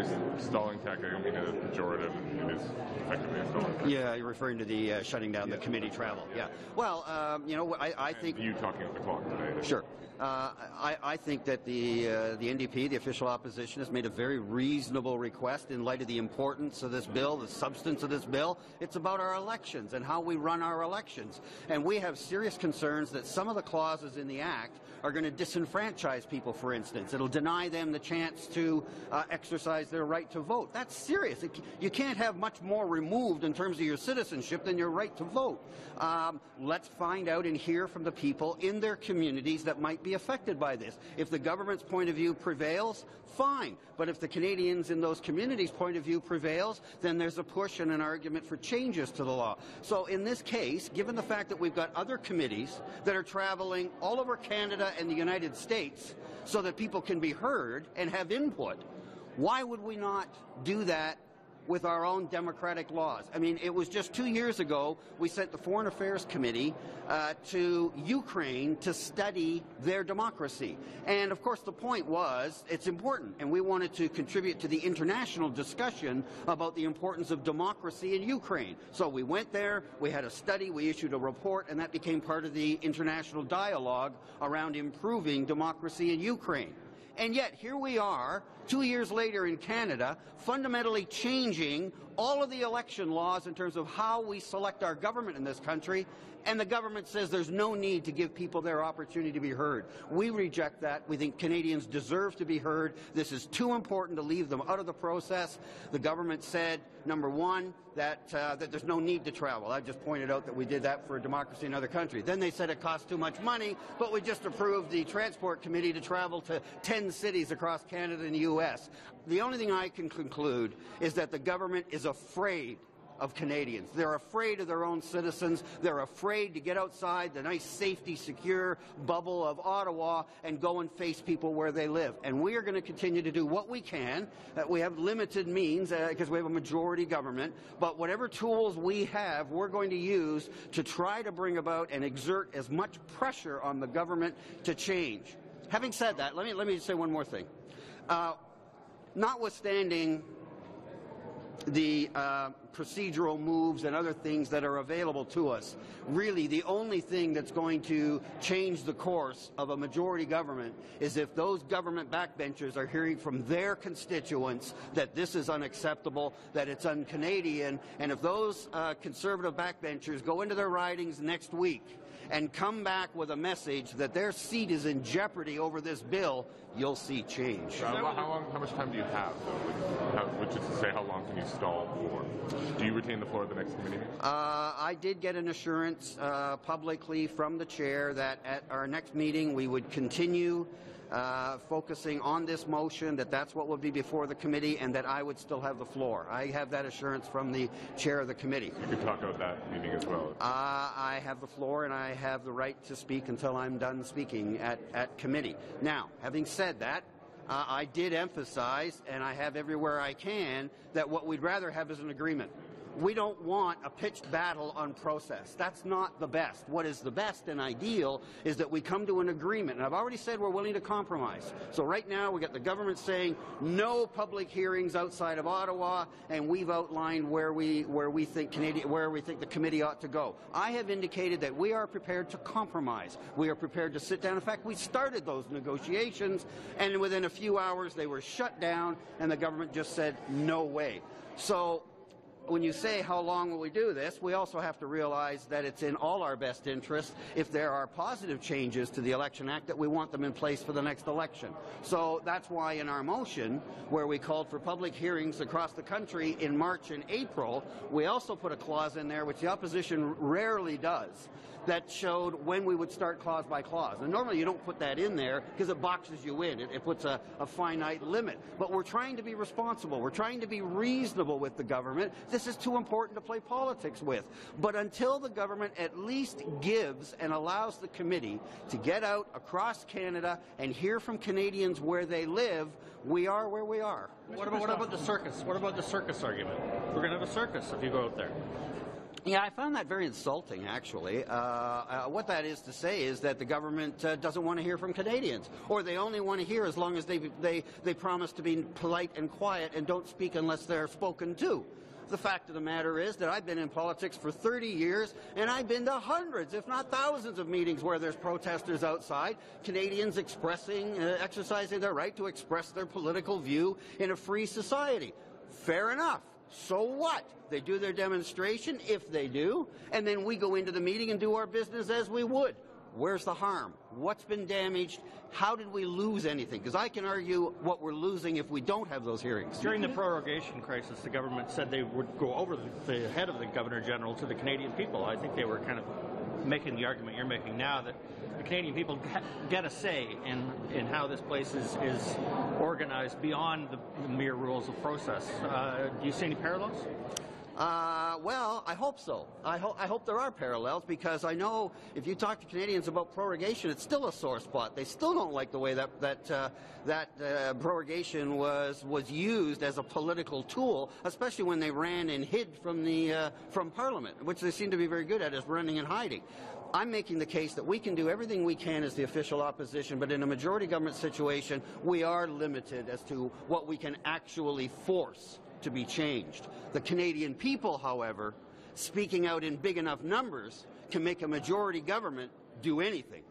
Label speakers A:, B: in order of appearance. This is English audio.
A: say stalling tactic, I mean a pejorative. It is effectively a stalling tactic.
B: Yeah, you're referring to the shutting down the committee travel. Yeah. Well, I think
A: you talking at the clock today.
B: Sure. I think that the NDP, the official opposition, has made a very reasonable request in light of the importance of this bill, the substance of this bill. It's about our elections and how we run our elections. And we have serious concerns that some of the clauses in the Act are going to disenfranchise people, for instance. It'll deny them the chance to exercise their right to vote. That's serious. You can't have much more removed in terms of your citizenship than your right to vote. Let's find out and hear from the people in their communities that might be affected by this. If the government's point of view prevails, fine. But if the Canadians in those communities' point of view prevails, then there's a push and an argument for changes to the law. So in this case, given the fact that we've got other committees that are traveling all over Canada and the United States so that people can be heard and have input, why would we not do that with our own democratic laws? I mean, it was just 2 years ago we sent the Foreign Affairs Committee to Ukraine to study their democracy. And of course the point was it's important, and we wanted to contribute to the international discussion about the importance of democracy in Ukraine. So we went there, we had a study, we issued a report, and that became part of the international dialogue around improving democracy in Ukraine. And yet, here we are, 2 years later in Canada, fundamentally changing all of the election laws in terms of how we select our government in this country, and the government says there's no need to give people their opportunity to be heard. We reject that. We think Canadians deserve to be heard. This is too important to leave them out of the process. The government said, number one, that there's no need to travel. I just pointed out that we did that for democracy in other countries. Then they said it costs too much money, but we just approved the Transport Committee to travel to 10 cities across Canada and the U.S. The only thing I can conclude is that the government is afraid of Canadians. They're afraid of their own citizens. They're afraid to get outside the nice, safety, secure bubble of Ottawa and go and face people where they live. And we are going to continue to do what we can. We have limited means because we have a majority government. But whatever tools we have, we're going to use to try to bring about and exert as much pressure on the government to change. Having said that, let me say one more thing. Notwithstanding the procedural moves and other things that are available to us, really the only thing that's going to change the course of a majority government is if those government backbenchers are hearing from their constituents that this is unacceptable, that it's un-Canadian, and if those conservative backbenchers go into their ridings next week and come back with a message that their seat is in jeopardy over this bill, you'll see change.
A: How much time do you have, which is to say, how long can you stall for? Do you retain the floor at the next committee meeting?
B: I did get an assurance publicly from the chair that at our next meeting we would continue focusing on this motion, that's what will be before the committee, and that I would still have the floor. I have that assurance from the chair of the committee.
A: You could talk about that meeting as well.
B: I have the floor, and I have the right to speak until I'm done speaking at committee. Now, having said that, I did emphasize, and I have everywhere I can, that what we'd rather have is an agreement. We don't want a pitched battle on process. That's not the best. What is the best and ideal is that we come to an agreement. And I've already said we're willing to compromise. So right now we got the government saying no public hearings outside of Ottawa, and we've outlined where we think the committee ought to go. I have indicated that we are prepared to compromise. We are prepared to sit down. In fact, we started those negotiations, and within a few hours they were shut down, and the government just said no way. So when you say how long will we do this, we also have to realize that it's in all our best interest, if there are positive changes to the Election Act, that we want them in place for the next election. So that's why in our motion, where we called for public hearings across the country in March and April, we also put a clause in there, which the opposition rarely does, that showed when we would start clause by clause. And normally you don't put that in there because it boxes you in. It puts a finite limit. But we're trying to be responsible. We're trying to be reasonable with the government. This is too important to play politics with. But until the government at least gives and allows the committee to get out across Canada and hear from Canadians where they live, we are where we are.
C: What about the circus? What about the circus argument? We're going to have a circus if you go out there.
B: Yeah, I found that very insulting, actually. What that is to say is that the government doesn't want to hear from Canadians, or they only want to hear as long as they promise to be polite and quiet and don't speak unless they're spoken to. The fact of the matter is that I've been in politics for 30 years, and I've been to hundreds, if not thousands, of meetings where there's protesters outside, Canadians exercising their right to express their political view in a free society. Fair enough. So what? They do their demonstration, if they do, and then we go into the meeting and do our business as we would. Where's the harm? What's been damaged? How did we lose anything? Because I can argue what we're losing if we don't have those hearings.
C: During the prorogation crisis, the government said they would go over the head of the Governor-General to the Canadian people. I think they were kind of making the argument you're making now, that the Canadian people get a say in how this place is organized beyond the mere rules of process. Do you see any parallels?
B: Well, I hope so. I hope there are parallels, because I know if you talk to Canadians about prorogation, it's still a sore spot. They still don't like the way that prorogation was used as a political tool, especially when they ran and hid from Parliament, which they seem to be very good at, is running and hiding. I'm making the case that we can do everything we can as the official opposition, but in a majority government situation, we are limited as to what we can actually force to be changed. The Canadian people, however, speaking out in big enough numbers, can make a majority government do anything.